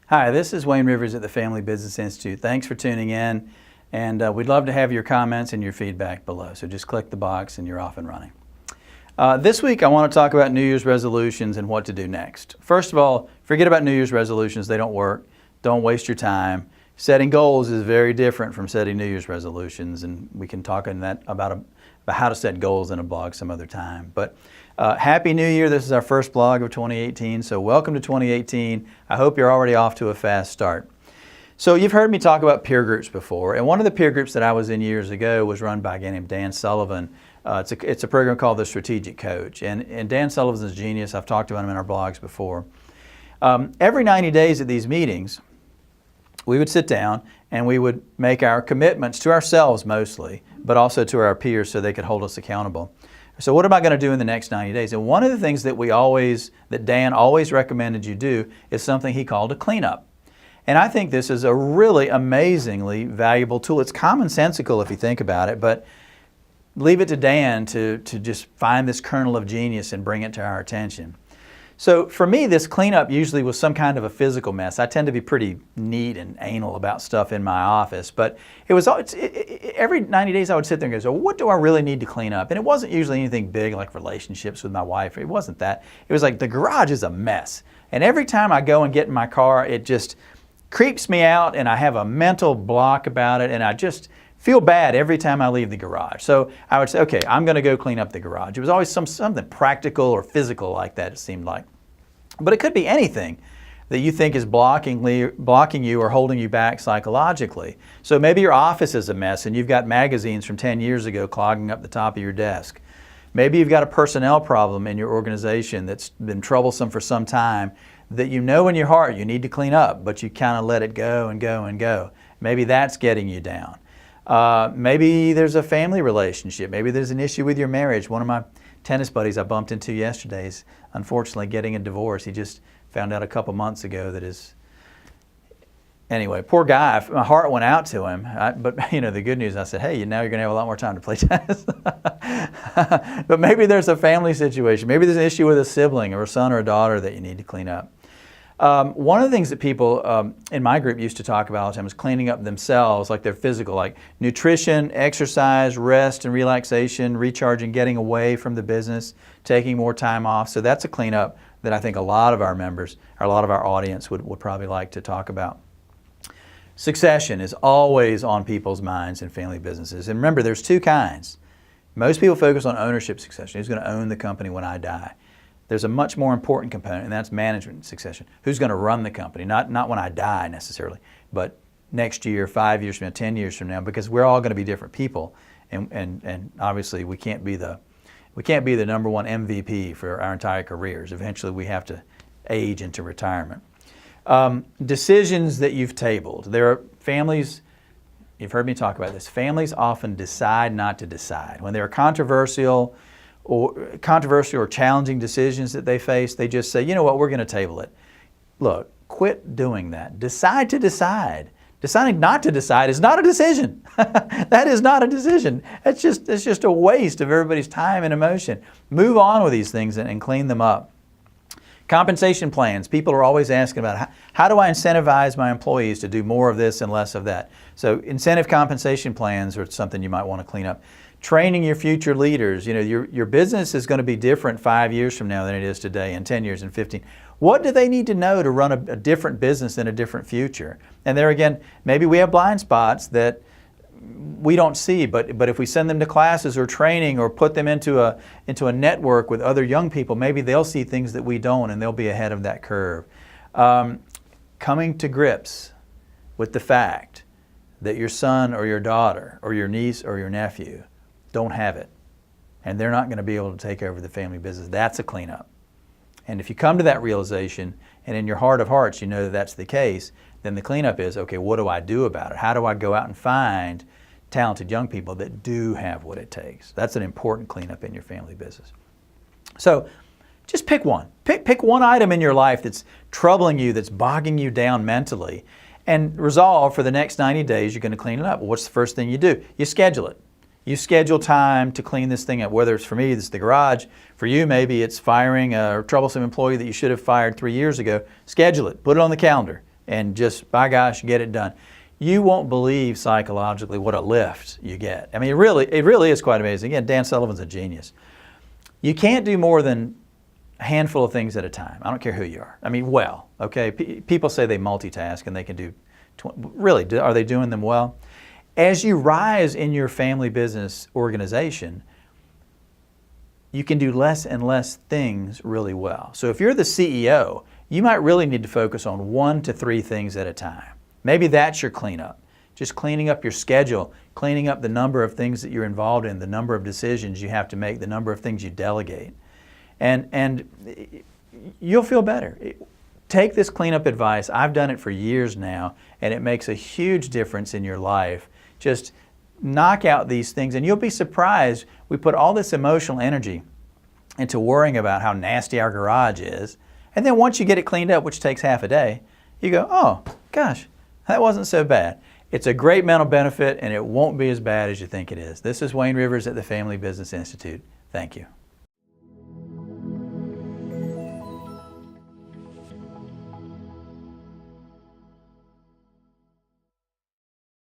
Hi, this is Wayne Rivers at the Family Business Institute. Thanks for tuning in, and we'd love to have your comments and your feedback below. So just click the box and you're off and running. This week I want to talk about New Year's resolutions and what to do next. First of all, forget about New Year's resolutions. They don't work. Don't waste your time. Setting goals is very different from setting New Year's resolutions, and we can talk about how to set goals in a blog some other time. But Happy New Year. This is our first blog of 2018, so welcome to 2018. I hope you're already off to a fast start. So you've heard me talk about peer groups before, and one of the peer groups that I was in years ago was run by a guy named Dan Sullivan. It's a program called The Strategic Coach, and Dan Sullivan's a genius. I've talked about him in our blogs before. Every 90 days at these meetings, we would sit down and we would make our commitments to ourselves mostly, but also to our peers so they could hold us accountable. So what am I going to do in the next 90 days? And one of the things that Dan always recommended you do is something he called a cleanup. And I think this is a really amazingly valuable tool. It's commonsensical if you think about it, but leave it to Dan to just find this kernel of genius and bring it to our attention. So for me, this cleanup usually was some kind of a physical mess. I tend to be pretty neat and anal about stuff in my office, but every 90 days I would sit there and go, so what do I really need to clean up? And it wasn't usually anything big like relationships with my wife. It wasn't that. It was like the garage is a mess. And every time I go and get in my car, it just creeps me out and I have a mental block about it, and I just feel bad every time I leave the garage. So I would say, okay, I'm going to go clean up the garage. It was always something practical or physical like that, it seemed like. But it could be anything that you think is blocking you or holding you back psychologically. So maybe your office is a mess and you've got magazines from 10 years ago clogging up the top of your desk. Maybe you've got a personnel problem in your organization that's been troublesome for some time that you know in your heart you need to clean up, but you kind of let it go and go and go. Maybe that's getting you down. Maybe there's a family relationship. Maybe there's an issue with your marriage. One of my tennis buddies I bumped into yesterday is unfortunately getting a divorce. He just found out a couple months ago that anyway, poor guy. My heart went out to him. But you know, the good news, I said, hey, now you're going to have a lot more time to play tennis. But maybe there's a family situation. Maybe there's an issue with a sibling or a son or a daughter that you need to clean up. One of the things that people in my group used to talk about all the time is cleaning up themselves, like their physical, like nutrition, exercise, rest and relaxation, recharging, getting away from the business, taking more time off. So that's a cleanup that I think a lot of our members, or a lot of our audience would probably like to talk about. Succession is always on people's minds in family businesses. And remember, there's two kinds. Most people focus on ownership succession. Who's going to own the company when I die? There's a much more important component, and that's management succession. Who's going to run the company? Not when I die necessarily, but next year, 5 years from now, 10 years from now, because we're all going to be different people, and obviously we can't be the number one MVP for our entire careers. Eventually, we have to age into retirement. Decisions that you've tabled. There are families. You've heard me talk about this. Families often decide not to decide when there are controversial or challenging decisions that they face. They just say, you know what, we're going to table it. Look, quit doing that. Decide to decide. Deciding not to decide is not a decision. That is not a decision. It's just a waste of everybody's time and emotion. Move on with these things and clean them up. Compensation plans. People are always asking about how do I incentivize my employees to do more of this and less of that. So incentive compensation plans are something you might want to clean up. Training your future leaders. You know, your business is going to be different 5 years from now than it is today, and 10 years and 15. What do they need to know to run a different business in a different future? And there again, maybe we have blind spots that we don't see, but if we send them to classes or training or put them into a network with other young people, maybe they'll see things that we don't, and they'll be ahead of that curve. Coming to grips with the fact that your son or your daughter or your niece or your nephew don't have it, and they're not going to be able to take over the family business. That's a cleanup. And if you come to that realization, and in your heart of hearts you know that that's the case, then the cleanup is, okay, what do I do about it? How do I go out and find talented young people that do have what it takes? That's an important cleanup in your family business. So just pick one. Pick one item in your life that's troubling you, that's bogging you down mentally, and resolve for the next 90 days you're going to clean it up. Well, what's the first thing you do? You schedule it. You schedule time to clean this thing up, whether it's for me, it's the garage. For you, maybe it's firing a troublesome employee that you should have fired 3 years ago. Schedule it. Put it on the calendar. and just, by gosh, get it done. You won't believe psychologically what a lift you get. I mean, it really is quite amazing. Again, Dan Sullivan's a genius. You can't do more than a handful of things at a time. I don't care who you are. I mean, well, okay? People say they multitask and they can do, really, are they doing them well? As you rise in your family business organization, you can do less and less things really well. So if you're the CEO, you might really need to focus on 1 to 3 things at a time. Maybe that's your cleanup. Just cleaning up your schedule, cleaning up the number of things that you're involved in, the number of decisions you have to make, the number of things you delegate. And you'll feel better. Take this cleanup advice. I've done it for years now, and it makes a huge difference in your life. Just knock out these things, and you'll be surprised. We put all this emotional energy into worrying about how nasty our garage is, and then once you get it cleaned up, which takes half a day, you go, oh, gosh, that wasn't so bad. It's a great mental benefit, and it won't be as bad as you think it is. This is Wayne Rivers at the Family Business Institute. Thank you.